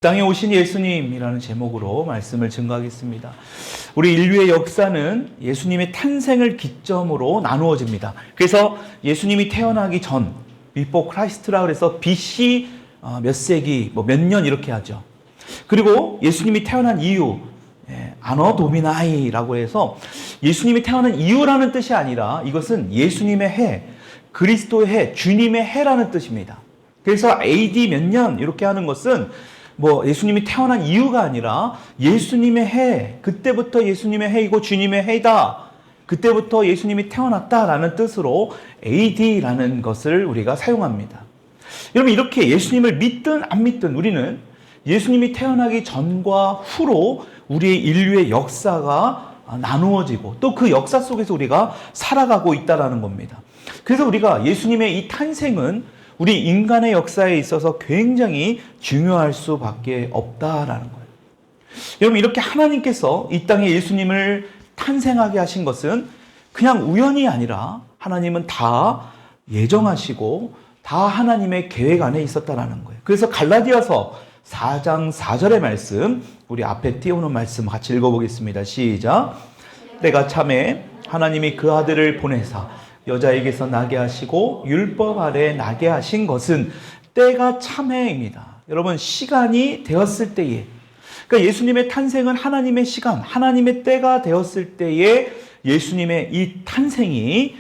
땅에 오신 예수님이라는 제목으로 말씀을 증거하겠습니다. 우리 인류의 역사는 예수님의 탄생을 기점으로 나누어집니다. 그래서 예수님이 태어나기 전, before Christ라 그래서 BC 몇 세기, 몇 년 이렇게 하죠. 그리고 예수님이 태어난 이유, 아너 도미나이라고 해서 예수님이 태어난 이유라는 뜻이 아니라 이것은 예수님의 해, 그리스도의 해, 주님의 해라는 뜻입니다. 그래서 AD 몇 년 이렇게 하는 것은 예수님이 태어난 이유가 아니라 예수님의 해, 그때부터 예수님의 해이고 주님의 해이다. 그때부터 예수님이 태어났다라는 뜻으로 AD라는 것을 우리가 사용합니다. 여러분, 이렇게 예수님을 믿든 안 믿든 우리는 예수님이 태어나기 전과 후로 우리의 인류의 역사가 나누어지고 또 그 역사 속에서 우리가 살아가고 있다는 겁니다. 그래서 우리가 예수님의 이 탄생은 우리 인간의 역사에 있어서 굉장히 중요할 수밖에 없다라는 거예요. 여러분, 이렇게 하나님께서 이 땅에 예수님을 탄생하게 하신 것은 그냥 우연이 아니라 하나님은 다 예정하시고 다 하나님의 계획 안에 있었다라는 거예요. 그래서 갈라디아서 4장 4절의 말씀, 우리 앞에 띄우는 말씀 같이 읽어보겠습니다. 시작. 때가 차매 하나님이 그 아들을 보내사 여자에게서 나게 하시고 율법 아래 나게 하신 것은 때가 참해입니다. 여러분, 시간이 되었을 때에, 그러니까 예수님의 탄생은 하나님의 시간, 하나님의 때가 되었을 때에 예수님의 이 탄생이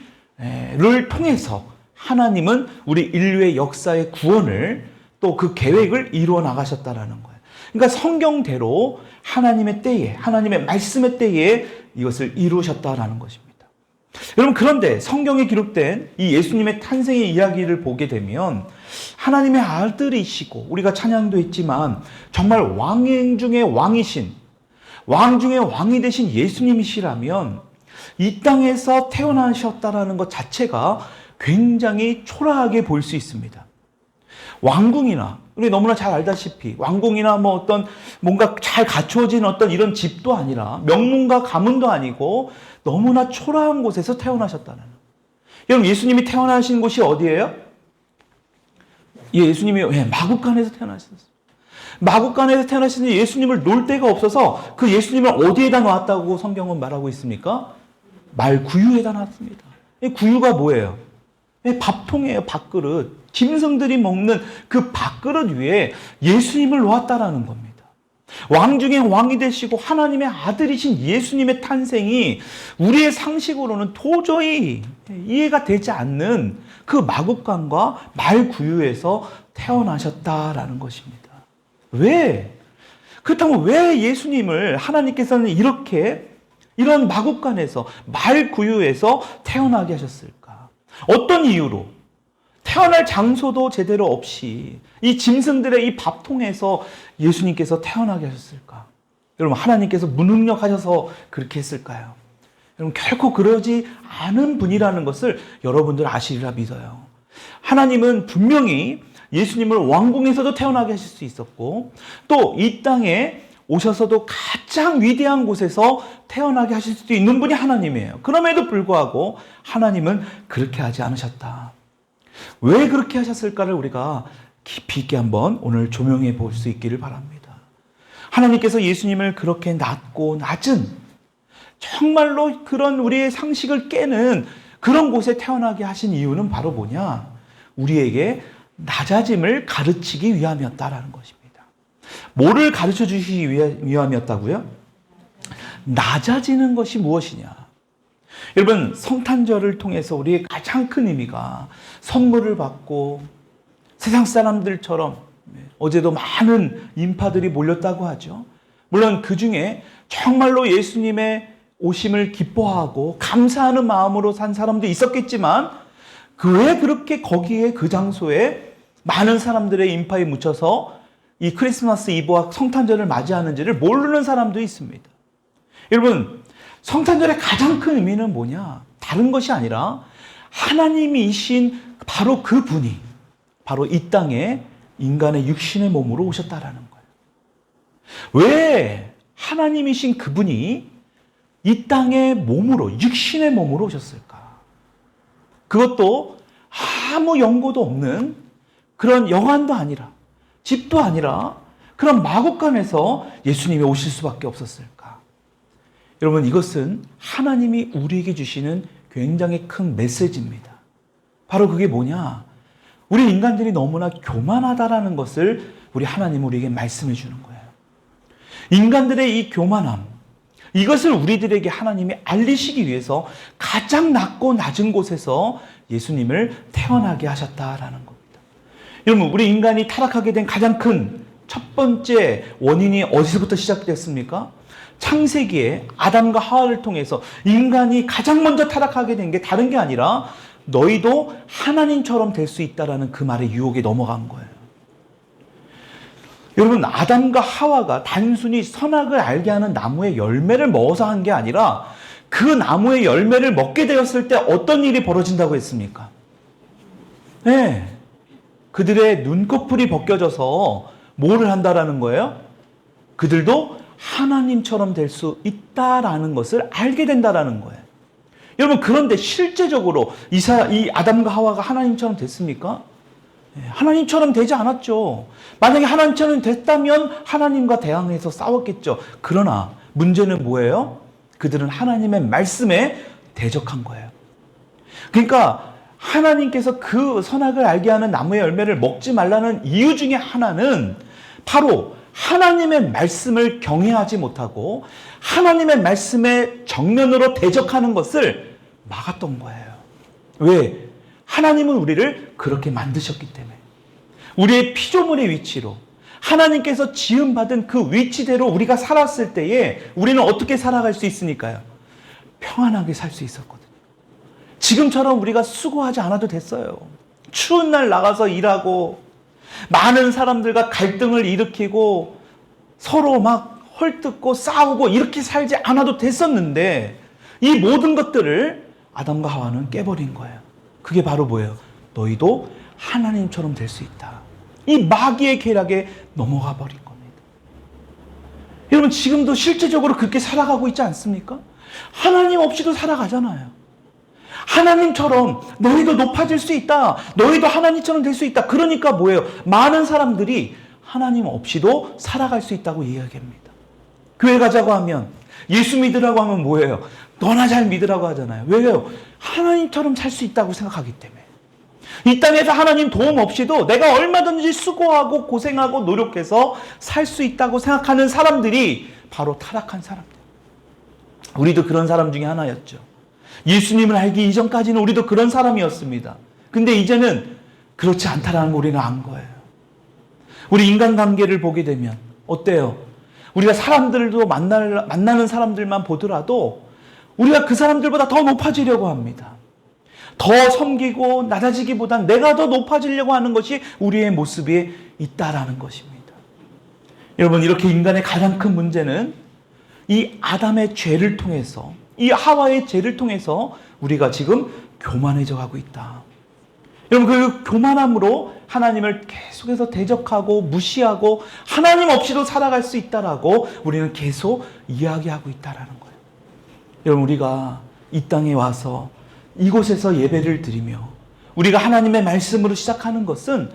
를 통해서 하나님은 우리 인류의 역사의 구원을 또 그 계획을 이루어 나가셨다라는 거예요. 그러니까 성경대로 하나님의 때에, 하나님의 말씀의 때에 이것을 이루셨다라는 것입니다. 여러분, 그런데 성경에 기록된 이 예수님의 탄생의 이야기를 보게 되면 하나님의 아들이시고 우리가 찬양도 했지만 정말 왕 중에 왕이신, 왕 중에 왕이 되신 예수님이시라면 이 땅에서 태어나셨다라는 것 자체가 굉장히 초라하게 보일 수 있습니다. 왕궁이나 우리 너무나 잘 알다시피 왕궁이나 어떤 뭔가 잘 갖추어진 어떤 이런 집도 아니라 명문가 가문도 아니고 너무나 초라한 곳에서 태어나셨다는. 여러분, 예수님이 태어나신 곳이 어디예요? 예수님이 마구간에서 태어나셨어요. 마구간에서 태어나신 예수님을 놓을 데가 없어서 그 예수님을 어디에다 놨다고 성경은 말하고 있습니까? 말구유에다 놨습니다. 이 구유가 뭐예요? 밥통이에요. 밥그릇. 짐승들이 먹는 그 밥그릇 위에 예수님을 놓았다라는 겁니다. 왕 중에 왕이 되시고 하나님의 아들이신 예수님의 탄생이 우리의 상식으로는 도저히 이해가 되지 않는 그 마구간과 말구유에서 태어나셨다라는 것입니다. 왜? 그렇다면 왜 예수님을 하나님께서는 이런 마구간에서 말구유에서 태어나게 하셨을까? 어떤 이유로? 태어날 장소도 제대로 없이 이 짐승들의 이 밥통에서 예수님께서 태어나게 하셨을까? 여러분, 하나님께서 무능력하셔서 그렇게 했을까요? 여러분, 결코 그러지 않은 분이라는 것을 여러분들 아시리라 믿어요. 하나님은 분명히 예수님을 왕궁에서도 태어나게 하실 수 있었고 또 이 땅에 오셔서도 가장 위대한 곳에서 태어나게 하실 수도 있는 분이 하나님이에요. 그럼에도 불구하고 하나님은 그렇게 하지 않으셨다. 왜 그렇게 하셨을까를 우리가 깊이 있게 한번 오늘 조명해 볼 수 있기를 바랍니다. 하나님께서 예수님을 그렇게 낮은 정말로 그런 우리의 상식을 깨는 그런 곳에 태어나게 하신 이유는 바로 뭐냐? 우리에게 낮아짐을 가르치기 위함이었다라는 것입니다. 뭐를 가르쳐 주시기 위함이었다고요? 낮아지는 것이 무엇이냐? 여러분, 성탄절을 통해서 우리의 가장 큰 의미가 선물을 받고 세상 사람들처럼 어제도 많은 인파들이 몰렸다고 하죠. 물론 그 중에 정말로 예수님의 오심을 기뻐하고 감사하는 마음으로 산 사람도 있었겠지만 왜 그렇게 거기에 그 장소에 많은 사람들의 인파에 묻혀서 이 크리스마스 이브와 성탄절을 맞이하는지를 모르는 사람도 있습니다. 여러분, 성탄절의 가장 큰 의미는 뭐냐? 다른 것이 아니라 하나님이신 바로 그 분이 바로 이 땅에 인간의 육신의 몸으로 오셨다라는 거예요. 왜 하나님이신 그분이 이 땅의 몸으로, 육신의 몸으로 오셨을까? 그것도 아무 연고도 없는 그런 영안도 아니라 집도 아니라 그런 마국간에서 예수님이 오실 수밖에 없었을까? 여러분, 이것은 하나님이 우리에게 주시는 굉장히 큰 메시지입니다. 바로 그게 뭐냐? 우리 인간들이 너무나 교만하다라는 것을 우리 하나님은 우리에게 말씀해 주는 거예요. 인간들의 이 교만함, 이것을 우리들에게 하나님이 알리시기 위해서 가장 낮고 낮은 곳에서 예수님을 태어나게 하셨다라는 겁니다. 여러분, 우리 인간이 타락하게 된 가장 큰 첫 번째 원인이 어디서부터 시작됐습니까? 창세기에 아담과 하와를 통해서 인간이 가장 먼저 타락하게 된 게 다른 게 아니라 너희도 하나님처럼 될 수 있다라는 그 말의 유혹에 넘어간 거예요. 여러분, 아담과 하와가 단순히 선악을 알게 하는 나무의 열매를 먹어서 한 게 아니라 그 나무의 열매를 먹게 되었을 때 어떤 일이 벌어진다고 했습니까? 네, 그들의 눈꺼풀이 벗겨져서 뭐를 한다라는 거예요? 그들도 하나님처럼 될 수 있다라는 것을 알게 된다라는 거예요. 여러분, 그런데 실제적으로 이 아담과 하와가 하나님처럼 됐습니까? 하나님처럼 되지 않았죠. 만약에 하나님처럼 됐다면 하나님과 대항해서 싸웠겠죠. 그러나 문제는 뭐예요? 그들은 하나님의 말씀에 대적한 거예요. 그러니까 하나님께서 그 선악을 알게 하는 나무의 열매를 먹지 말라는 이유 중에 하나는 바로 하나님의 말씀을 경외하지 못하고 하나님의 말씀에 정면으로 대적하는 것을 막았던 거예요. 왜? 하나님은 우리를 그렇게 만드셨기 때문에. 우리의 피조물의 위치로 하나님께서 지음받은 그 위치대로 우리가 살았을 때에 우리는 어떻게 살아갈 수 있으니까요? 평안하게 살 수 있었거든요. 지금처럼 우리가 수고하지 않아도 됐어요. 추운 날 나가서 일하고 많은 사람들과 갈등을 일으키고 서로 막 헐뜯고 싸우고 이렇게 살지 않아도 됐었는데 이 모든 것들을 아담과 하와는 깨버린 거예요. 그게 바로 뭐예요? 너희도 하나님처럼 될 수 있다. 이 마귀의 계략에 넘어가 버린 겁니다. 여러분, 지금도 실제적으로 그렇게 살아가고 있지 않습니까? 하나님 없이도 살아가잖아요. 하나님처럼 너희도 높아질 수 있다. 너희도 하나님처럼 될 수 있다. 그러니까 뭐예요? 많은 사람들이 하나님 없이도 살아갈 수 있다고 이야기합니다. 교회 가자고 하면, 예수 믿으라고 하면 뭐예요? 너나 잘 믿으라고 하잖아요. 왜요? 하나님처럼 살 수 있다고 생각하기 때문에. 이 땅에서 하나님 도움 없이도 내가 얼마든지 수고하고 고생하고 노력해서 살 수 있다고 생각하는 사람들이 바로 타락한 사람들. 우리도 그런 사람 중에 하나였죠. 예수님을 알기 이전까지는 우리도 그런 사람이었습니다. 근데 이제는 그렇지 않다라는 걸 우리가 안 거예요. 우리 인간관계를 보게 되면 어때요? 우리가 사람들도 만나는 사람들만 보더라도 우리가 그 사람들보다 더 높아지려고 합니다. 더 섬기고 낮아지기보단 내가 더 높아지려고 하는 것이 우리의 모습에 있다라는 것입니다. 여러분, 이렇게 인간의 가장 큰 문제는 이 아담의 죄를 통해서, 이 하와의 죄를 통해서 우리가 지금 교만해져 가고 있다. 여러분, 그 교만함으로 하나님을 계속해서 대적하고 무시하고 하나님 없이도 살아갈 수 있다라고 우리는 계속 이야기하고 있다라는 거예요. 여러분, 우리가 이 땅에 와서 이곳에서 예배를 드리며 우리가 하나님의 말씀으로 시작하는 것은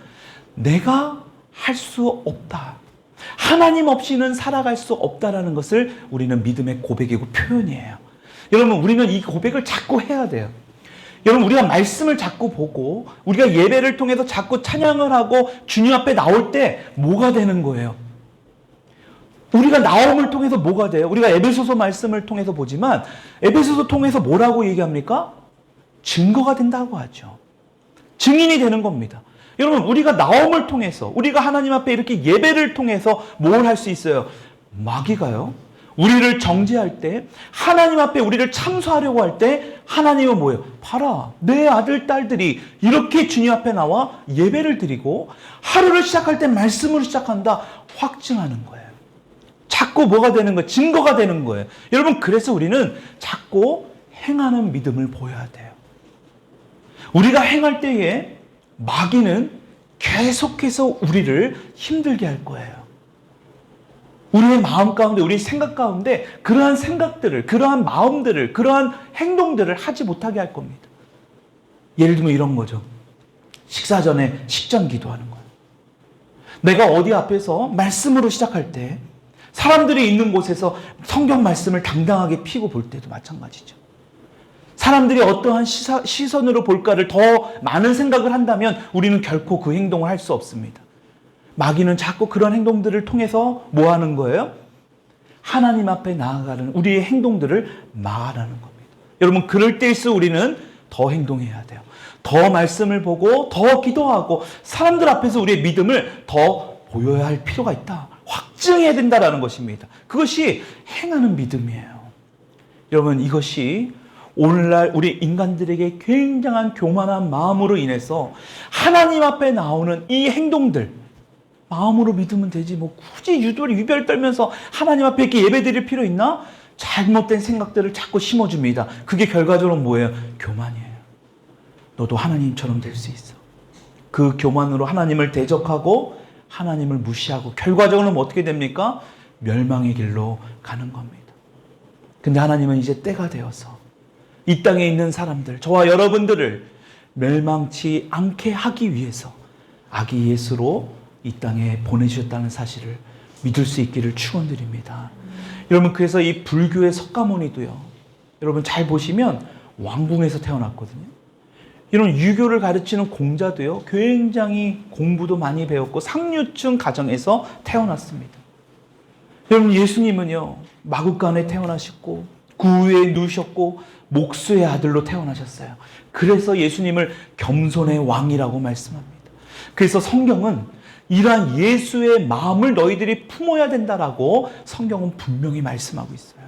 내가 할 수 없다. 하나님 없이는 살아갈 수 없다라는 것을 우리는 믿음의 고백이고 표현이에요. 여러분, 우리는 이 고백을 자꾸 해야 돼요. 여러분, 우리가 말씀을 자꾸 보고 우리가 예배를 통해서 자꾸 찬양을 하고 주님 앞에 나올 때 뭐가 되는 거예요? 우리가 나옴을 통해서 뭐가 돼요? 우리가 에베소서 말씀을 통해서 보지만 에베소서 통해서 뭐라고 얘기합니까? 증거가 된다고 하죠. 증인이 되는 겁니다. 여러분, 우리가 나옴을 통해서 우리가 하나님 앞에 이렇게 예배를 통해서 뭘 할 수 있어요? 마귀가요, 우리를 정죄할 때, 하나님 앞에 우리를 참소하려고 할 때 하나님은 뭐예요? 봐라, 내 아들, 딸들이 이렇게 주님 앞에 나와 예배를 드리고 하루를 시작할 때 말씀으로 시작한다. 확증하는 거예요. 자꾸 뭐가 되는 거예요? 증거가 되는 거예요. 여러분, 그래서 우리는 자꾸 행하는 믿음을 보여야 돼요. 우리가 행할 때에 마귀는 계속해서 우리를 힘들게 할 거예요. 우리의 마음 가운데, 우리의 생각 가운데 그러한 생각들을, 그러한 마음들을, 그러한 행동들을 하지 못하게 할 겁니다. 예를 들면 이런 거죠. 식사 전에 식전 기도하는 거예요. 내가 어디 앞에서 말씀으로 시작할 때 사람들이 있는 곳에서 성경 말씀을 당당하게 피고 볼 때도 마찬가지죠. 사람들이 어떠한 시선으로 볼까를 더 많은 생각을 한다면 우리는 결코 그 행동을 할 수 없습니다. 마귀는 자꾸 그런 행동들을 통해서 뭐 하는 거예요? 하나님 앞에 나아가는 우리의 행동들을 말하는 겁니다. 여러분, 그럴 때일수록 우리는 더 행동해야 돼요. 더 말씀을 보고 더 기도하고 사람들 앞에서 우리의 믿음을 더 보여야 할 필요가 있다. 확증해야 된다라는 것입니다. 그것이 행하는 믿음이에요. 여러분, 이것이 오늘날 우리 인간들에게 굉장한 교만한 마음으로 인해서 하나님 앞에 나오는 이 행동들, 마음으로 믿으면 되지 뭐 굳이 유별 떨면서 하나님 앞에 이렇게 예배드릴 필요 있나? 잘못된 생각들을 자꾸 심어줍니다. 그게 결과적으로 뭐예요? 교만이에요. 너도 하나님처럼 될 수 있어. 그 교만으로 하나님을 대적하고 하나님을 무시하고 결과적으로는 어떻게 됩니까? 멸망의 길로 가는 겁니다. 근데 하나님은 이제 때가 되어서 이 땅에 있는 사람들, 저와 여러분들을 멸망치 않게 하기 위해서 아기 예수로 이 땅에 보내주셨다는 사실을 믿을 수 있기를 축원드립니다. 여러분, 그래서 이 불교의 석가모니도요, 여러분 잘 보시면 왕궁에서 태어났거든요. 이런 유교를 가르치는 공자도요, 굉장히 공부도 많이 배웠고 상류층 가정에서 태어났습니다. 여러분, 예수님은요, 마국간에 태어나셨고 구유에 누우셨고 목수의 아들로 태어나셨어요. 그래서 예수님을 겸손의 왕이라고 말씀합니다. 그래서 성경은 이러한 예수의 마음을 너희들이 품어야 된다라고 성경은 분명히 말씀하고 있어요.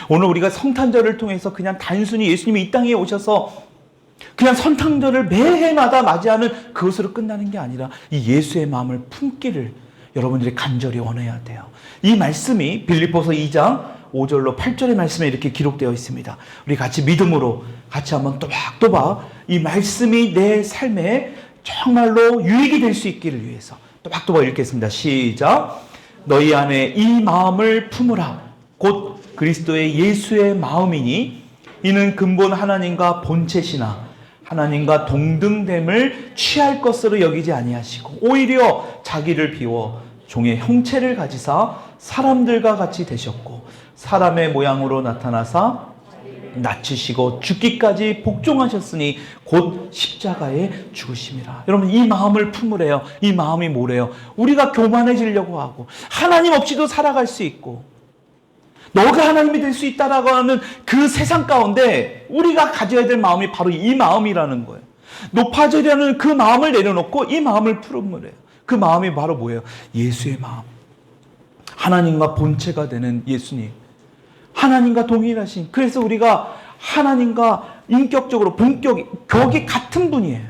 오늘 우리가 성탄절을 통해서 그냥 단순히 예수님이 이 땅에 오셔서 그냥 성탄절을 매해마다 맞이하는 그것으로 끝나는 게 아니라 이 예수의 마음을 품기를 여러분들이 간절히 원해야 돼요. 이 말씀이 빌립보서 2장 5절로 8절의 말씀에 이렇게 기록되어 있습니다. 우리 같이 믿음으로 같이 한번 또박또박 이 말씀이 내 삶에 정말로 유익이 될 수 있기를 위해서 또박또박 읽겠습니다. 시작. 너희 안에 이 마음을 품으라. 곧 그리스도의 예수의 마음이니 이는 근본 하나님과 본체시나 하나님과 동등됨을 취할 것으로 여기지 아니하시고 오히려 자기를 비워 종의 형체를 가지사 사람들과 같이 되셨고 사람의 모양으로 나타나사 낮추시고 죽기까지 복종하셨으니 곧 십자가에 죽으심이라. 여러분, 이 마음을 품으래요. 이 마음이 뭐래요? 우리가 교만해지려고 하고 하나님 없이도 살아갈 수 있고 너가 하나님이 될 수 있다라고 하는 그 세상 가운데 우리가 가져야 될 마음이 바로 이 마음이라는 거예요. 높아지려는 그 마음을 내려놓고 이 마음을 품으래요. 그 마음이 바로 뭐예요? 예수의 마음. 하나님과 본체가 되는 예수님. 하나님과 동일하신. 그래서 우리가 하나님과 인격적으로 격이 같은 분이에요.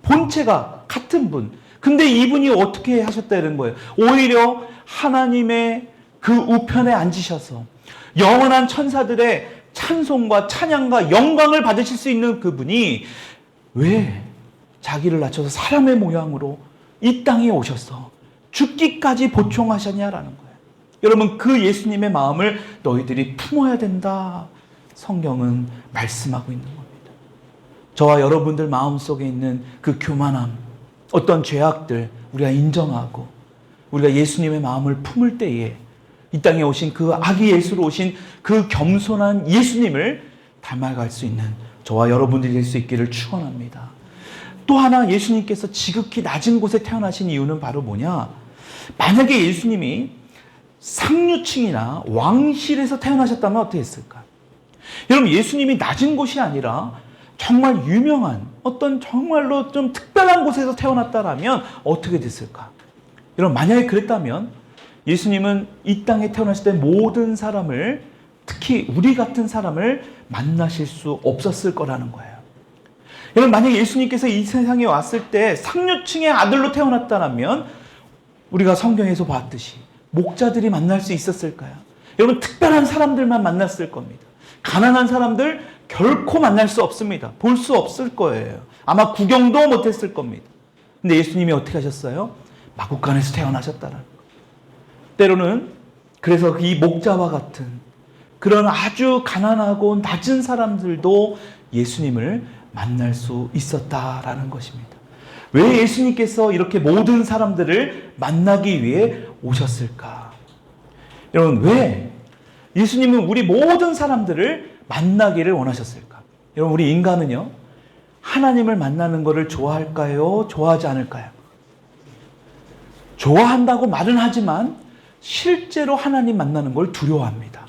본체가 같은 분. 근데 이분이 어떻게 하셨다는 거예요? 오히려 하나님의 그 우편에 앉으셔서 영원한 천사들의 찬송과 찬양과 영광을 받으실 수 있는 그분이 왜 자기를 낮춰서 사람의 모양으로 이 땅에 오셔서 죽기까지 보충하셨냐라는 거예요. 여러분, 그 예수님의 마음을 너희들이 품어야 된다. 성경은 말씀하고 있는 겁니다. 저와 여러분들 마음속에 있는 그 교만함, 어떤 죄악들 우리가 인정하고 우리가 예수님의 마음을 품을 때에 이 땅에 오신 그 아기 예수로 오신 그 겸손한 예수님을 닮아갈 수 있는 저와 여러분들이 될 수 있기를 축원합니다. 또 하나 예수님께서 지극히 낮은 곳에 태어나신 이유는 바로 뭐냐? 만약에 예수님이 상류층이나 왕실에서 태어나셨다면 어떻게 했을까? 여러분, 예수님이 낮은 곳이 아니라 정말 유명한 어떤 정말로 좀 특별한 곳에서 태어났다라면 어떻게 됐을까? 여러분, 만약에 그랬다면 예수님은 이 땅에 태어났을 때 모든 사람을, 특히 우리 같은 사람을 만나실 수 없었을 거라는 거예요. 여러분, 만약에 예수님께서 이 세상에 왔을 때 상류층의 아들로 태어났다면 우리가 성경에서 봤듯이 목자들이 만날 수 있었을까요? 여러분, 특별한 사람들만 만났을 겁니다. 가난한 사람들 결코 만날 수 없습니다. 볼 수 없을 거예요. 아마 구경도 못했을 겁니다. 근데 예수님이 어떻게 하셨어요? 마국간에서 태어나셨다는 거예요. 때로는 그래서 이 목자와 같은 그런 아주 가난하고 낮은 사람들도 예수님을 만날 수 있었다라는 것입니다. 왜 예수님께서 이렇게 모든 사람들을 만나기 위해 오셨을까? 여러분, 왜 예수님은 우리 모든 사람들을 만나기를 원하셨을까? 여러분, 우리 인간은요, 하나님을 만나는 것을 좋아할까요? 좋아하지 않을까요? 좋아한다고 말은 하지만 실제로 하나님 만나는 걸 두려워합니다.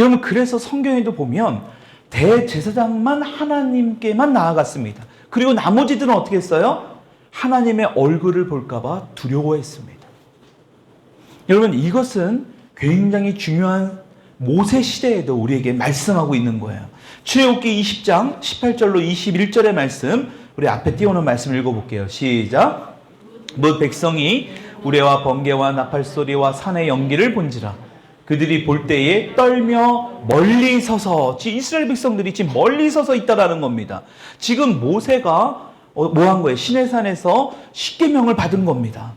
여러분, 그래서 성경에도 보면 대제사장만 하나님께만 나아갔습니다. 그리고 나머지들은 어떻게 했어요? 하나님의 얼굴을 볼까봐 두려워했습니다. 여러분, 이것은 굉장히 중요한 모세 시대에도 우리에게 말씀하고 있는 거예요. 출애굽기 20장 18절로 21절의 말씀, 우리 앞에 띄워놓은 말씀 읽어볼게요. 시작. 뭇 백성이 우레와 번개와 나팔 소리와 산의 연기를 본지라 그들이 볼 때에 떨며 멀리 서서, 이스라엘 백성들이 지금 멀리 서서 있다라는 겁니다. 지금 모세가 뭐 한 거예요? 시내산에서 십계명을 받은 겁니다.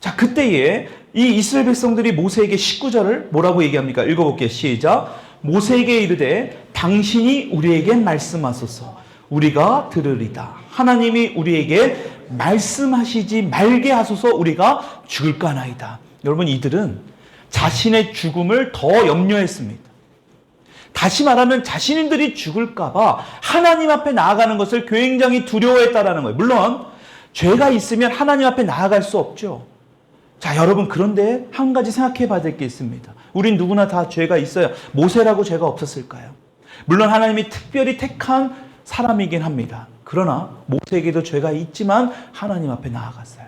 자, 그때에 이 이스라엘 백성들이 모세에게 19절을 뭐라고 얘기합니까? 읽어볼게요. 시작. 모세에게 이르되 당신이 우리에게 말씀하소서 우리가 들으리다. 하나님이 우리에게 말씀하시지 말게 하소서 우리가 죽을까나이다. 여러분, 이들은 자신의 죽음을 더 염려했습니다. 다시 말하면 자신들이 죽을까봐 하나님 앞에 나아가는 것을 굉장히 두려워했다라는 거예요. 물론 죄가 있으면 하나님 앞에 나아갈 수 없죠. 자, 여러분, 그런데 한 가지 생각해 봐야 될 게 있습니다. 우린 누구나 다 죄가 있어요. 모세라고 죄가 없었을까요? 물론 하나님이 특별히 택한 사람이긴 합니다. 그러나 모세에게도 죄가 있지만 하나님 앞에 나아갔어요.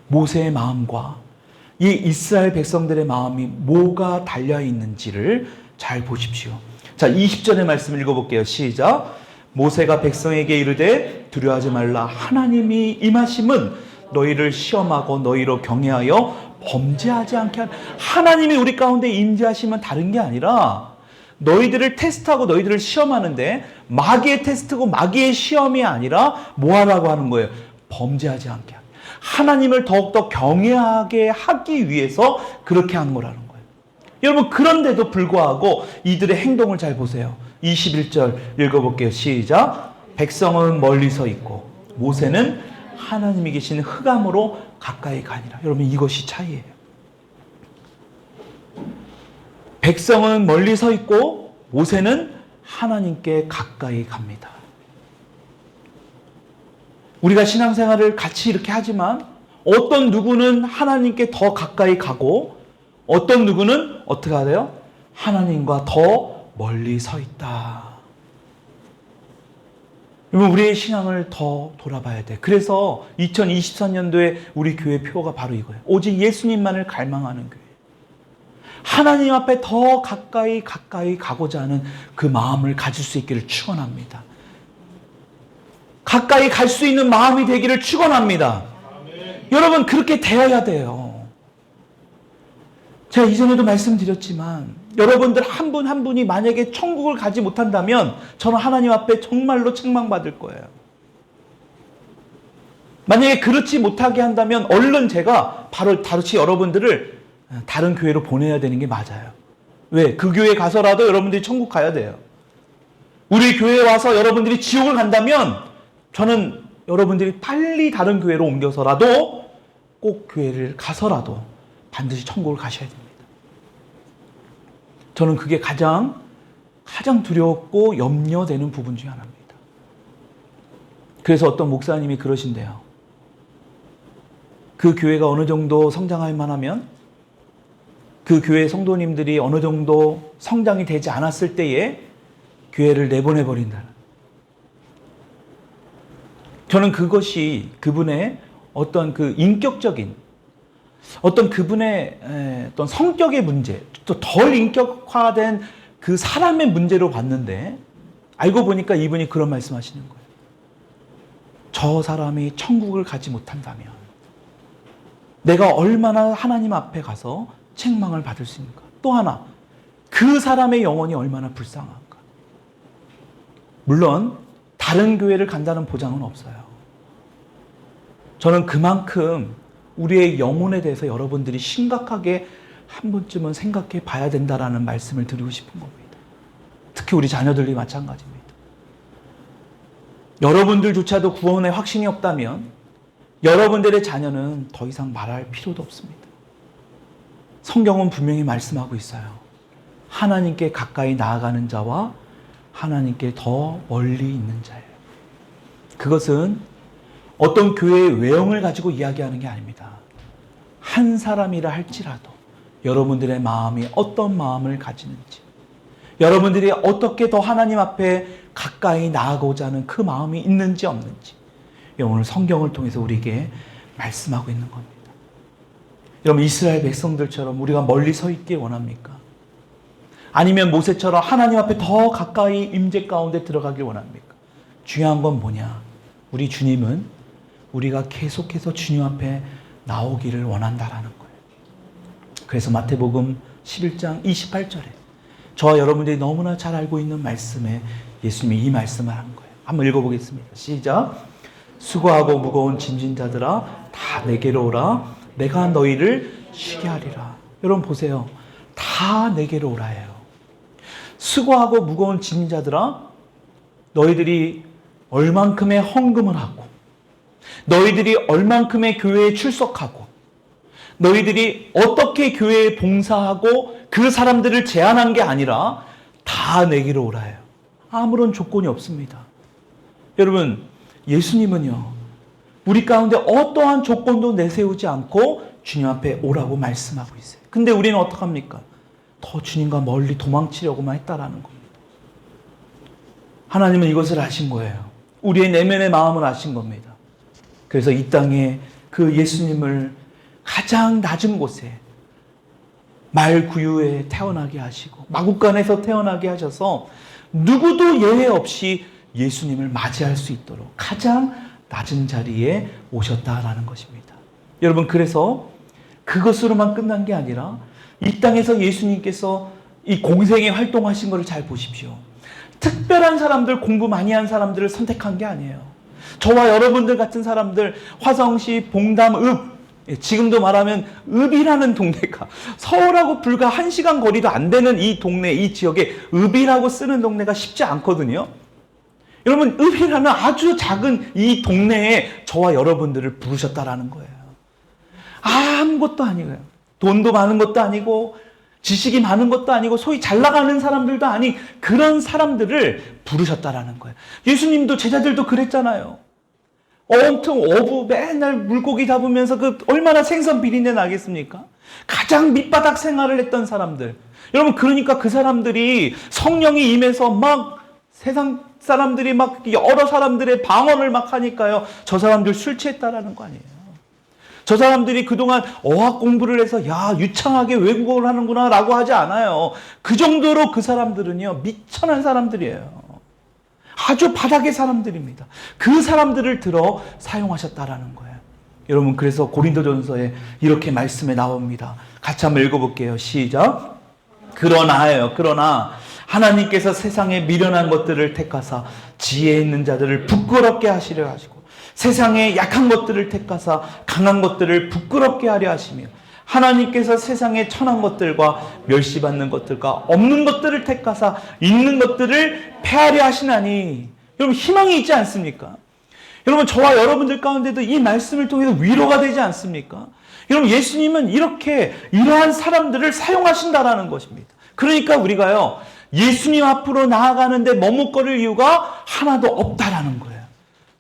모세의 마음과 이 이스라엘 백성들의 마음이 뭐가 달려있는지를 잘 보십시오. 자, 20절의 말씀 읽어볼게요. 시작. 모세가 백성에게 이르되 두려워하지 말라. 하나님이 임하심은 너희를 시험하고 너희로 경외하여 범죄하지 않게 하는, 하나님이 우리 가운데 임재하시면 다른 게 아니라 너희들을 테스트하고 너희들을 시험하는데 마귀의 테스트고 마귀의 시험이 아니라 뭐 하라고 하는 거예요? 범죄하지 않게 하는, 하나님을 더욱더 경외하게 하기 위해서 그렇게 하는 거라는 거예요. 여러분, 그런데도 불구하고 이들의 행동을 잘 보세요. 21절 읽어볼게요. 시작. 백성은 멀리 서 있고 모세는 하나님이 계신 흑암으로 가까이 가니라. 여러분, 이것이 차이예요. 백성은 멀리 서 있고 모세는 하나님께 가까이 갑니다. 우리가 신앙생활을 같이 이렇게 하지만 어떤 누구는 하나님께 더 가까이 가고 어떤 누구는 어떻게 하래요? 하나님과 더 멀리 서 있다. 여러분, 우리의 신앙을 더 돌아봐야 돼. 그래서 2024년도에 우리 교회 표가 바로 이거예요. 오직 예수님만을 갈망하는 교회. 하나님 앞에 더 가까이 가고자 하는 그 마음을 가질 수 있기를 축원합니다. 가까이 갈 수 있는 마음이 되기를 축원합니다. 여러분, 그렇게 되어야 돼요. 제가 이전에도 말씀드렸지만 여러분들 한 분 한 분이 만약에 천국을 가지 못한다면 저는 하나님 앞에 정말로 책망받을 거예요. 만약에 그렇지 못하게 한다면 얼른 제가 바로 다시 여러분들을 다른 교회로 보내야 되는 게 맞아요. 왜? 그 교회 가서라도 여러분들이 천국 가야 돼요. 우리 교회에 와서 여러분들이 지옥을 간다면 저는 여러분들이 빨리 다른 교회로 옮겨서라도 꼭 교회를 가서라도 반드시 천국을 가셔야 됩니다. 저는 그게 가장 두렵고 염려되는 부분 중에 하나입니다. 그래서 어떤 목사님이 그러신대요. 그 교회가 어느 정도 성장할 만하면 그 교회 성도님들이 어느 정도 성장이 되지 않았을 때에 교회를 내보내버린다는. 저는 그것이 그분의 어떤 그 인격적인 어떤 그분의 어떤 성격의 문제, 또 덜 인격화된 그 사람의 문제로 봤는데 알고 보니까 이분이 그런 말씀하시는 거예요. 저 사람이 천국을 가지 못한다면 내가 얼마나 하나님 앞에 가서 책망을 받을 수 있는가. 또 하나, 그 사람의 영혼이 얼마나 불쌍한가. 물론 다른 교회를 간다는 보장은 없어요. 저는 그만큼 우리의 영혼에 대해서 여러분들이 심각하게 한 번쯤은 생각해 봐야 된다라는 말씀을 드리고 싶은 겁니다. 특히 우리 자녀들이 마찬가지입니다. 여러분들조차도 구원의 확신이 없다면 여러분들의 자녀는 더 이상 말할 필요도 없습니다. 성경은 분명히 말씀하고 있어요. 하나님께 가까이 나아가는 자와 하나님께 더 멀리 있는 자예요. 그것은 어떤 교회의 외형을 가지고 이야기하는 게 아닙니다. 한 사람이라 할지라도 여러분들의 마음이 어떤 마음을 가지는지, 여러분들이 어떻게 더 하나님 앞에 가까이 나아가고자 하는 그 마음이 있는지 없는지, 오늘 성경을 통해서 우리에게 말씀하고 있는 겁니다. 여러분, 이스라엘 백성들처럼 우리가 멀리 서 있길 원합니까? 아니면 모세처럼 하나님 앞에 더 가까이 임재 가운데 들어가길 원합니까? 중요한 건 뭐냐? 우리 주님은 우리가 계속해서 주님 앞에 나오기를 원한다라는 거예요. 그래서 마태복음 11장 28절에 저와 여러분들이 너무나 잘 알고 있는 말씀에 예수님이 이 말씀을 한 거예요. 한번 읽어보겠습니다. 시작. 수고하고 무거운 짐진 자들아 다 내게로 오라. 내가 너희를 쉬게 하리라. 여러분 보세요. 다 내게로 오라예요. 수고하고 무거운 짐진 자들아, 너희들이 얼만큼의 헌금을 하고, 너희들이 얼만큼의 교회에 출석하고, 너희들이 어떻게 교회에 봉사하고 그 사람들을 제한한 게 아니라 다 내게로 오라예요. 아무런 조건이 없습니다. 여러분, 예수님은요, 우리 가운데 어떠한 조건도 내세우지 않고 주님 앞에 오라고 말씀하고 있어요. 근데 우리는 어떡합니까? 더 주님과 멀리 도망치려고만 했다라는 겁니다. 하나님은 이것을 아신 거예요. 우리의 내면의 마음을 아신 겁니다. 그래서 이 땅에 그 예수님을 가장 낮은 곳에 말구유에 태어나게 하시고 마국간에서 태어나게 하셔서 누구도 예외 없이 예수님을 맞이할 수 있도록 가장 낮은 자리에 오셨다라는 것입니다. 여러분, 그래서 그것으로만 끝난 게 아니라 이 땅에서 예수님께서 이 공생에 활동하신 것을 잘 보십시오. 특별한 사람들, 공부 많이 한 사람들을 선택한 게 아니에요. 저와 여러분들 같은 사람들, 화성시 봉담 읍, 지금도 말하면 읍이라는 동네가 서울하고 불과 1시간 거리도 안 되는 이 동네, 이 지역에 읍이라고 쓰는 동네가 쉽지 않거든요. 여러분, 읍이라는 아주 작은 이 동네에 저와 여러분들을 부르셨다라는 거예요. 아무것도 아니고요. 돈도 많은 것도 아니고 지식이 많은 것도 아니고 소위 잘 나가는 사람들도 아닌 그런 사람들을 부르셨다라는 거예요. 예수님도 제자들도 그랬잖아요. 엄청 어부 맨날 물고기 잡으면서 그 얼마나 생선 비린내 나겠습니까? 가장 밑바닥 생활을 했던 사람들. 여러분, 그러니까 그 사람들이 성령이 임해서 막 세상 사람들이 막 여러 사람들의 방언을 막 하니까요. 저 사람들 술 취했다라는 거 아니에요. 저 사람들이 그동안 어학 공부를 해서 야, 유창하게 외국어를 하는구나 라고 하지 않아요. 그 정도로 그 사람들은요, 미천한 사람들이에요. 아주 바닥의 사람들입니다. 그 사람들을 들어 사용하셨다라는 거예요. 여러분, 그래서 고린도전서에 이렇게 말씀에 나옵니다. 같이 한번 읽어볼게요. 시작. 그러나 하나님께서 세상에 미련한 것들을 택하사 지혜 있는 자들을 부끄럽게 하시려 하시고 세상에 약한 것들을 택하사 강한 것들을 부끄럽게 하려 하시며 하나님께서 세상에 천한 것들과 멸시받는 것들과 없는 것들을 택하사 있는 것들을 폐하려 하시나니. 여러분, 희망이 있지 않습니까? 여러분, 저와 여러분들 가운데도 이 말씀을 통해서 위로가 되지 않습니까? 여러분, 예수님은 이렇게 이러한 사람들을 사용하신다라는 것입니다. 그러니까 우리가요, 예수님 앞으로 나아가는데 머뭇거릴 이유가 하나도 없다라는 거예요.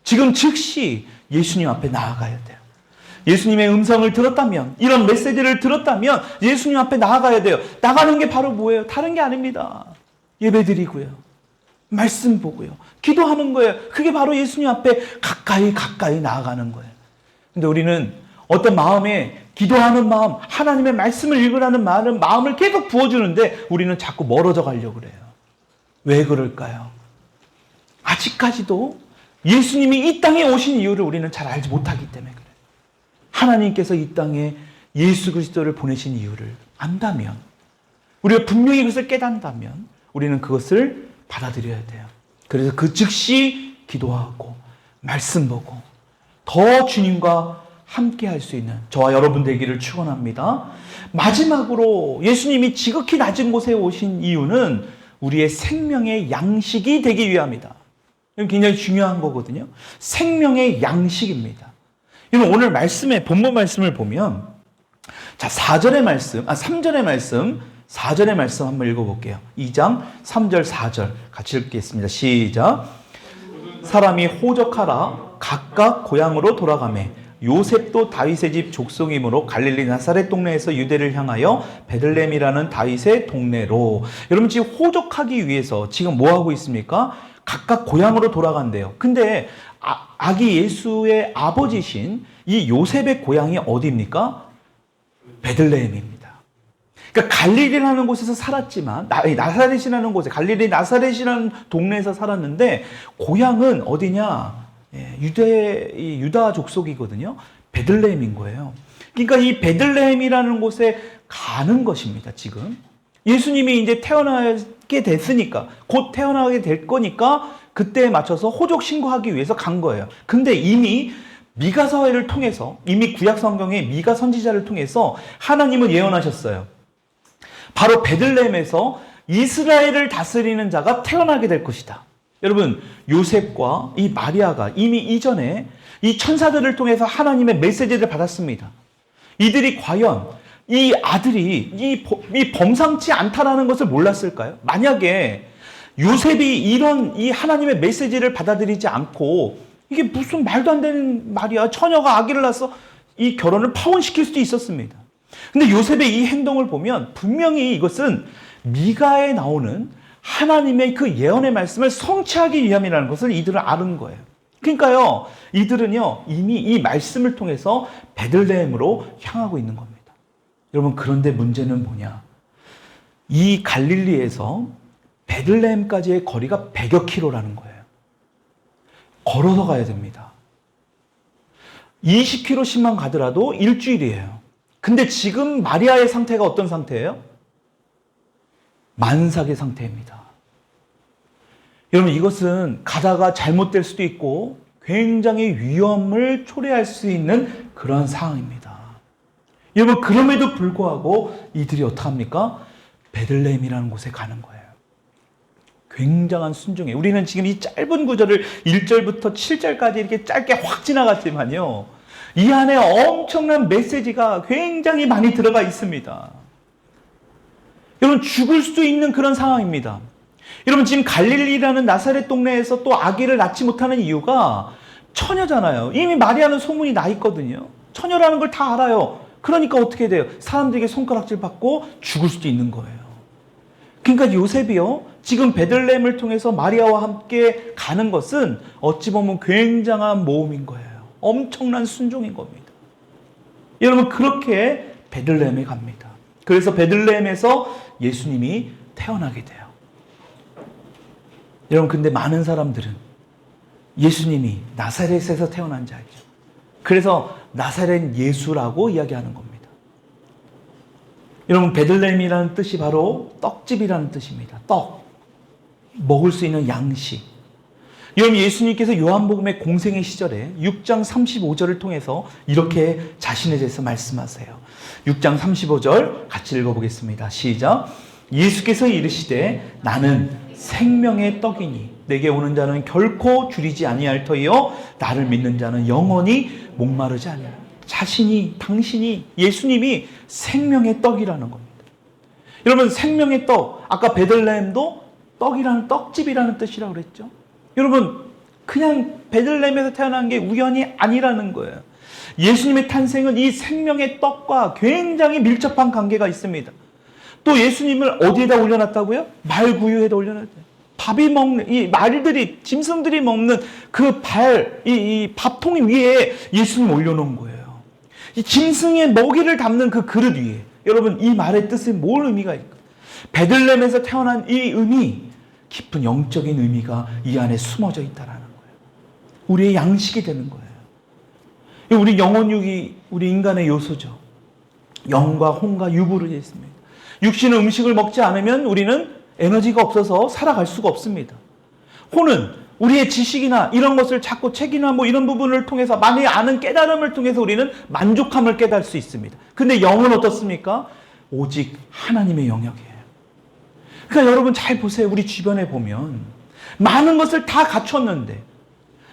지금 즉시 예수님 앞에 나아가야 돼요. 예수님의 음성을 들었다면, 이런 메시지를 들었다면 예수님 앞에 나아가야 돼요. 나가는 게 바로 뭐예요? 다른 게 아닙니다. 예배드리고요, 말씀 보고요, 기도하는 거예요. 그게 바로 예수님 앞에 가까이 나아가는 거예요. 근데 우리는 어떤 마음에 기도하는 마음, 하나님의 말씀을 읽으라는 마음을 계속 부어주는데 우리는 자꾸 멀어져 가려고 그래요. 왜 그럴까요? 아직까지도 예수님이 이 땅에 오신 이유를 우리는 잘 알지 못하기 때문에 그래요. 하나님께서 이 땅에 예수 그리스도를 보내신 이유를 안다면, 우리가 분명히 그것을 깨닫다면 우리는 그것을 받아들여야 돼요. 그래서 그 즉시 기도하고 말씀 보고 더 주님과 함께 할 수 있는 저와 여러분 되기를 축원합니다. 마지막으로 예수님이 지극히 낮은 곳에 오신 이유는 우리의 생명의 양식이 되기 위함이다. 이건 굉장히 중요한 거거든요. 생명의 양식입니다. 여러분 오늘 말씀에 본문 말씀을 보면 자 3절의 말씀 4절의 말씀 한번 읽어볼게요. 2장 3절 4절 같이 읽겠습니다. 시작. 사람이 호적하라 각각 고향으로 돌아가매 요셉도 다윗의 집 족속이므로 갈릴리 나사렛 동네에서 유대를 향하여 베들레헴이라는 다윗의 동네로. 여러분 지금 호적하기 위해서 지금 뭐 하고 있습니까? 각각 고향으로 돌아간대요. 근데 아기 예수의 아버지신 이 요셉의 고향이 어디입니까? 베들레헴입니다. 그러니까 갈릴리라는 곳에서 살았지만 나사렛이라는 곳에 갈릴리 나사렛이라는 동네에서 살았는데 고향은 어디냐? 유다 족속이거든요. 베들레헴인 거예요. 그러니까 이 베들레헴이라는 곳에 가는 것입니다. 지금 예수님이 이제 태어나게 됐으니까 곧 태어나게 될 거니까 그때에 맞춰서 호적 신고하기 위해서 간 거예요. 근데 이미 미가서를 통해서 이미 구약 성경의 미가 선지자를 통해서 하나님은 예언하셨어요. 바로 베들레헴에서 이스라엘을 다스리는 자가 태어나게 될 것이다. 여러분 요셉과 이 마리아가 이미 이전에 이 천사들을 통해서 하나님의 메시지를 받았습니다. 이들이 과연 이 아들이 이 범상치 않다라는 것을 몰랐을까요? 만약에 요셉이 이런 이 하나님의 메시지를 받아들이지 않고 이게 무슨 말도 안 되는 말이야. 처녀가 아기를 낳아서 이 결혼을 파혼시킬 수도 있었습니다. 근데 요셉의 이 행동을 보면 분명히 이것은 미가에 나오는 하나님의 그 예언의 말씀을 성취하기 위함이라는 것을 이들은 아는 거예요. 그러니까요, 이들은요, 이미 이 말씀을 통해서 베들레헴으로 향하고 있는 겁니다. 여러분, 그런데 문제는 뭐냐? 이 갈릴리에서 베들레헴까지의 거리가 100여 킬로라는 거예요. 걸어서 가야 됩니다. 20킬로씩만 가더라도 일주일이에요. 근데 지금 마리아의 상태가 어떤 상태예요? 만삭의 상태입니다. 여러분 이것은 가다가 잘못될 수도 있고 굉장히 위험을 초래할 수 있는 그런 상황입니다. 여러분 그럼에도 불구하고 이들이 어떡합니까? 베들레헴이라는 곳에 가는 거예요. 굉장한 순종이에요. 우리는 지금 이 짧은 구절을 1절부터 7절까지 이렇게 짧게 확 지나갔지만요. 이 안에 엄청난 메시지가 굉장히 많이 들어가 있습니다. 여러분 죽을 수 있는 그런 상황입니다. 여러분 지금 갈릴리라는 나사렛 동네에서 또 아기를 낳지 못하는 이유가 처녀잖아요. 이미 마리아는 소문이 나 있거든요. 처녀라는 걸 다 알아요. 그러니까 어떻게 돼요? 사람들에게 손가락질 받고 죽을 수도 있는 거예요. 그러니까 요셉이요. 지금 베들레헴을 통해서 마리아와 함께 가는 것은 어찌 보면 굉장한 모험인 거예요. 엄청난 순종인 겁니다. 여러분 그렇게 베들레헴에 갑니다. 그래서 베들레헴에서 예수님이 태어나게 돼요. 여러분 근데 많은 사람들은 예수님이 나사렛에서 태어난 자죠. 그래서 나사렛 예수라고 이야기하는 겁니다. 여러분 베들레헴이라는 뜻이 바로 떡집이라는 뜻입니다. 떡, 먹을 수 있는 양식. 여러분 예수님께서 요한복음의 공생의 시절에 6장 35절을 통해서 이렇게 자신에 대해서 말씀하세요. 6장 35절 같이 읽어보겠습니다. 시작. 예수께서 이르시되 나는 생명의 떡이니 내게 오는 자는 결코 줄이지 아니할 터이요 나를 믿는 자는 영원히 목마르지 아니하리라. 자신이 당신이 예수님이 생명의 떡이라는 겁니다. 여러분 생명의 떡 아까 베들레헴도 떡이라는 떡집이라는 뜻이라고 그랬죠. 여러분 그냥 베들레헴에서 태어난 게 우연이 아니라는 거예요. 예수님의 탄생은 이 생명의 떡과 굉장히 밀접한 관계가 있습니다. 또 예수님을 어디에다 올려놨다고요? 말구유에다 올려놨대요. 밥이 먹는 이 말들이 짐승들이 먹는 그 이 밥통 위에 예수님 올려놓은 거예요. 이 짐승의 먹이를 담는 그 그릇 위에. 여러분 이 말의 뜻에 뭘 의미가 있을까? 베들레헴에서 태어난 이 의미, 깊은 영적인 의미가 이 안에 숨어져 있다라는 거예요. 우리의 양식이 되는 거예요. 우리 영혼육이 우리 인간의 요소죠. 영과 혼과 육으로 되어 있습니다. 육신은 음식을 먹지 않으면 우리는 에너지가 없어서 살아갈 수가 없습니다. 혼은 우리의 지식이나 이런 것을 찾고 책이나 뭐 이런 부분을 통해서 많이 아는 깨달음을 통해서 우리는 만족함을 깨달을 수 있습니다. 근데 영은 어떻습니까? 오직 하나님의 영역이에요. 그러니까 여러분 잘 보세요. 우리 주변에 보면 많은 것을 다 갖췄는데,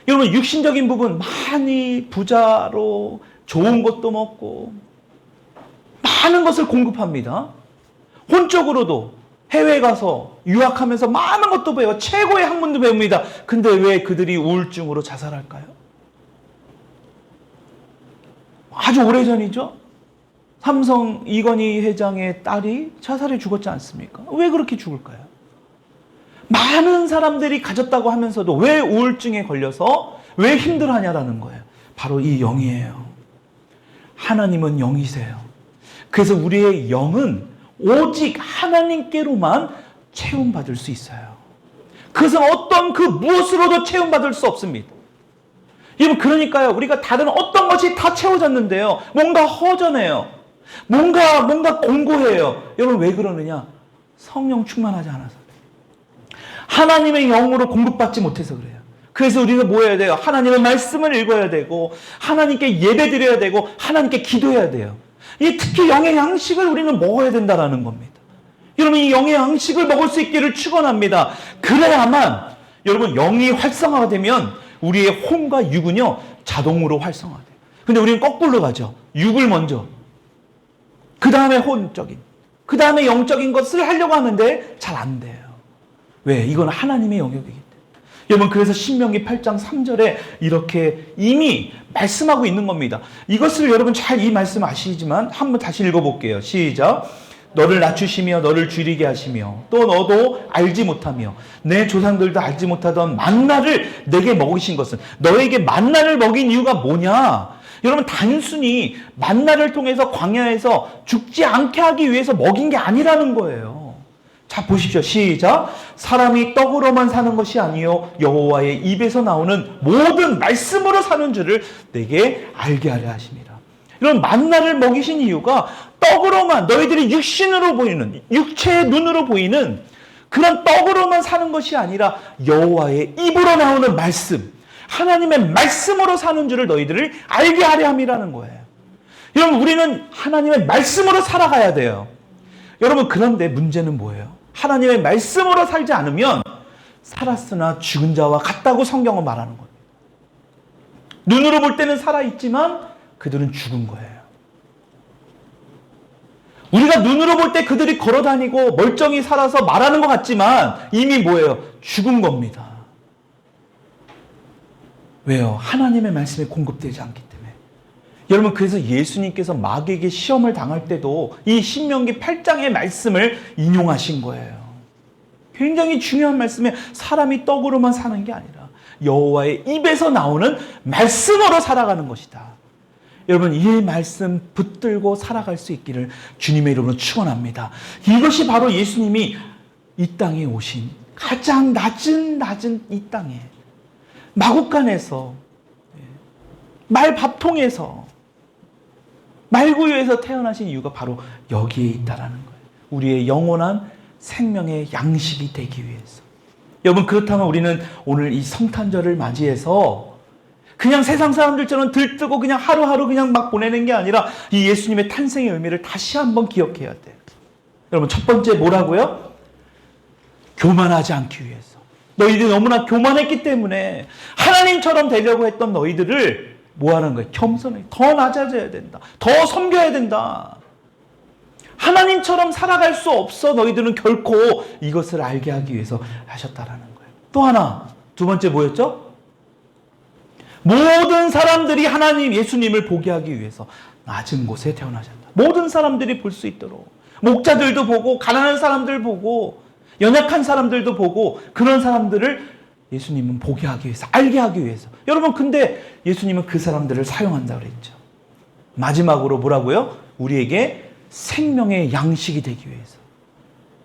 여러분 육신적인 부분 많이 부자로 좋은 것도 먹고 많은 것을 공급합니다. 혼적으로도 해외에 가서 유학하면서 많은 것도 배워 최고의 학문도 배웁니다. 근데 왜 그들이 우울증으로 자살할까요? 아주 오래전이죠. 삼성 이건희 회장의 딸이 자살해 죽었지 않습니까? 왜 그렇게 죽을까요? 많은 사람들이 가졌다고 하면서도 왜 우울증에 걸려서 왜 힘들어하냐라는 거예요. 바로 이 영이에요. 하나님은 영이세요. 그래서 우리의 영은 오직 하나님께로만 채움받을 수 있어요. 그것은 어떤 그 무엇으로도 채움받을 수 없습니다. 여러분, 그러니까요, 우리가 다른 어떤 것이 다 채워졌는데요, 뭔가 허전해요. 뭔가 공고해요. 여러분, 왜 그러느냐? 성령 충만하지 않아서. 하나님의 영으로 공급받지 못해서 그래요. 그래서 우리가 뭐 해야 돼요? 하나님의 말씀을 읽어야 되고, 하나님께 예배드려야 되고, 하나님께 기도해야 돼요. 이 특히 영의 양식을 우리는 먹어야 된다는 겁니다. 여러분, 이 영의 양식을 먹을 수 있기를 축원합니다. 그래야만 여러분 영이 활성화가 되면 우리의 혼과 육은요 자동으로 활성화돼요. 근데 우리는 거꾸로 가죠. 육을 먼저, 그 다음에 혼적인, 그 다음에 영적인 것을 하려고 하는데 잘 안 돼요. 왜? 이건 하나님의 영역이기 때문에. 여러분, 그래서 신명기 8장 3절에 이렇게 이미 말씀하고 있는 겁니다. 이것을 여러분 잘 이 말씀 아시지만 한번 다시 읽어볼게요. 시작. 너를 낮추시며 너를 줄이게 하시며 또 너도 알지 못하며 내 조상들도 알지 못하던 만나를 내게 먹이신 것은, 너에게 만나를 먹인 이유가 뭐냐? 여러분, 단순히 만나를 통해서 광야에서 죽지 않게 하기 위해서 먹인 게 아니라는 거예요. 자, 보십시오. 시작. 사람이 떡으로만 사는 것이 아니요 여호와의 입에서 나오는 모든 말씀으로 사는 줄을 내게 알게 하려 하십니다. 이런 만나를 먹이신 이유가 떡으로만, 너희들이 육신으로 보이는, 육체의 눈으로 보이는 그런 떡으로만 사는 것이 아니라 여호와의 입으로 나오는 말씀, 하나님의 말씀으로 사는 줄을 너희들을 알게 하려 함이라는 거예요. 여러분, 우리는 하나님의 말씀으로 살아가야 돼요. 여러분, 그런데 문제는 뭐예요? 하나님의 말씀으로 살지 않으면 살았으나 죽은 자와 같다고 성경은 말하는 거예요. 눈으로 볼 때는 살아있지만 그들은 죽은 거예요. 우리가 눈으로 볼 때 그들이 걸어다니고 멀쩡히 살아서 말하는 것 같지만 이미 뭐예요? 죽은 겁니다. 왜요? 하나님의 말씀이 공급되지 않기 때문에. 여러분, 그래서 예수님께서 마귀에게 시험을 당할 때도 이 신명기 8장의 말씀을 인용하신 거예요. 굉장히 중요한 말씀에 사람이 떡으로만 사는 게 아니라 여호와의 입에서 나오는 말씀으로 살아가는 것이다. 여러분, 이 말씀 붙들고 살아갈 수 있기를 주님의 이름으로 축원합니다. 이것이 바로 예수님이 이 땅에 오신 가장 낮은 이 땅에 마구간에서, 말밥통에서, 말구유에서 태어나신 이유가 바로 여기에 있다라는 거예요. 우리의 영원한 생명의 양식이 되기 위해서. 여러분, 그렇다면 우리는 오늘 이 성탄절을 맞이해서 그냥 세상 사람들처럼 들뜨고 그냥 하루하루 그냥 막 보내는 게 아니라 이 예수님의 탄생의 의미를 다시 한번 기억해야 돼요. 여러분, 첫 번째 뭐라고요? 교만하지 않기 위해서. 너희들이 너무나 교만했기 때문에 하나님처럼 되려고 했던 너희들을 뭐 하는 거예요? 겸손해. 더 낮아져야 된다. 더 섬겨야 된다. 하나님처럼 살아갈 수 없어. 너희들은 결코 이것을 알게 하기 위해서 하셨다라는 거예요. 또 하나, 두 번째 뭐였죠? 모든 사람들이 하나님 예수님을 보게 하기 위해서 낮은 곳에 태어나셨다. 모든 사람들이 볼 수 있도록. 목자들도 보고, 가난한 사람들 보고, 연약한 사람들도 보고, 그런 사람들을 예수님은 보게 하기 위해서, 알게 하기 위해서. 여러분, 근데 예수님은 그 사람들을 사용한다고 그랬죠. 마지막으로 뭐라고요? 우리에게 생명의 양식이 되기 위해서.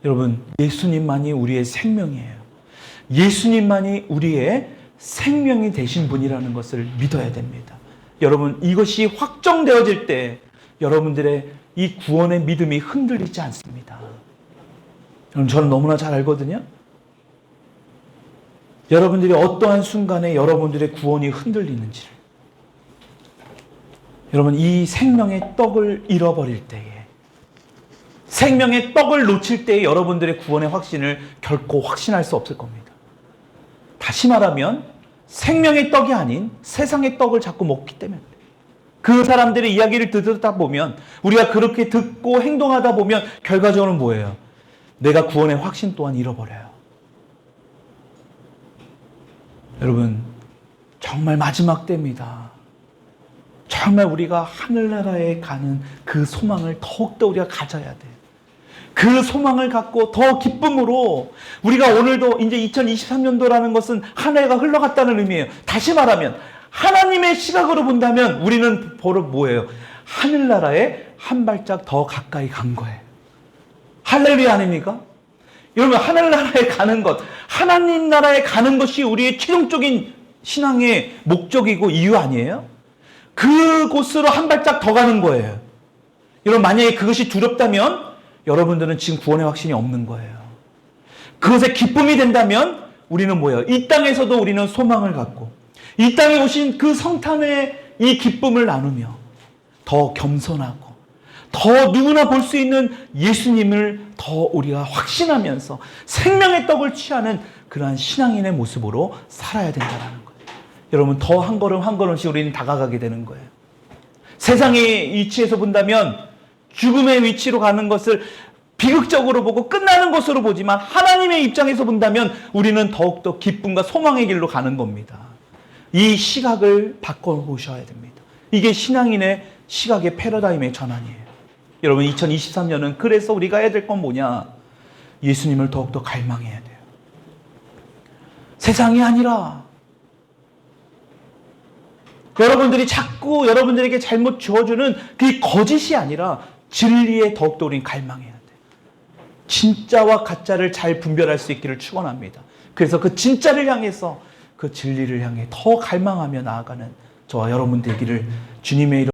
여러분, 예수님만이 우리의 생명이에요. 예수님만이 우리의 생명이 되신 분이라는 것을 믿어야 됩니다. 여러분, 이것이 확정되어질 때 여러분들의 이 구원의 믿음이 흔들리지 않습니다. 여러분, 저는 너무나 잘 알거든요. 여러분들이 어떠한 순간에 여러분들의 구원이 흔들리는지를. 여러분, 이 생명의 떡을 잃어버릴 때에, 생명의 떡을 놓칠 때에 여러분들의 구원의 확신을 결코 확신할 수 없을 겁니다. 다시 말하면 생명의 떡이 아닌 세상의 떡을 자꾸 먹기 때문에 그 사람들의 이야기를 듣다 보면 우리가 그렇게 듣고 행동하다 보면 결과적으로는 뭐예요? 내가 구원의 확신 또한 잃어버려요. 여러분 정말 마지막 때입니다. 정말 우리가 하늘나라에 가는 그 소망을 더욱더 우리가 가져야 돼요. 그 소망을 갖고 더 기쁨으로 우리가 오늘도 이제 2023년도라는 것은 한 해가 흘러갔다는 의미예요. 다시 말하면 하나님의 시각으로 본다면 우리는 바로 뭐예요? 하늘나라에 한 발짝 더 가까이 간 거예요. 할렐루야 아닙니까? 여러분 하늘나라에 가는 것, 하나님 나라에 가는 것이 우리의 최종적인 신앙의 목적이고 이유 아니에요? 그곳으로 한 발짝 더 가는 거예요. 여러분 만약에 그것이 두렵다면 여러분들은 지금 구원의 확신이 없는 거예요. 그것에 기쁨이 된다면 우리는 뭐예요? 이 땅에서도 우리는 소망을 갖고 이 땅에 오신 그 성탄의 이 기쁨을 나누며 더 겸손하고 더 누구나 볼 수 있는 예수님을 더 우리가 확신하면서 생명의 떡을 취하는 그러한 신앙인의 모습으로 살아야 된다는 거예요. 여러분 더 한 걸음 한 걸음씩 우리는 다가가게 되는 거예요. 세상의 위치에서 본다면 죽음의 위치로 가는 것을 비극적으로 보고 끝나는 것으로 보지만 하나님의 입장에서 본다면 우리는 더욱더 기쁨과 소망의 길로 가는 겁니다. 이 시각을 바꿔보셔야 됩니다. 이게 신앙인의 시각의 패러다임의 전환이에요. 여러분 2023년은 그래서 우리가 해야 될 건 뭐냐? 예수님을 더욱더 갈망해야 돼요. 세상이 아니라 여러분들이 자꾸 여러분들에게 잘못 주어주는 그 거짓이 아니라 진리에 더욱더 우리는 갈망해야 돼요. 진짜와 가짜를 잘 분별할 수 있기를 축원합니다. 그래서 그 진짜를 향해서 그 진리를 향해 더 갈망하며 나아가는 저와 여러분 되기를 주님의 이름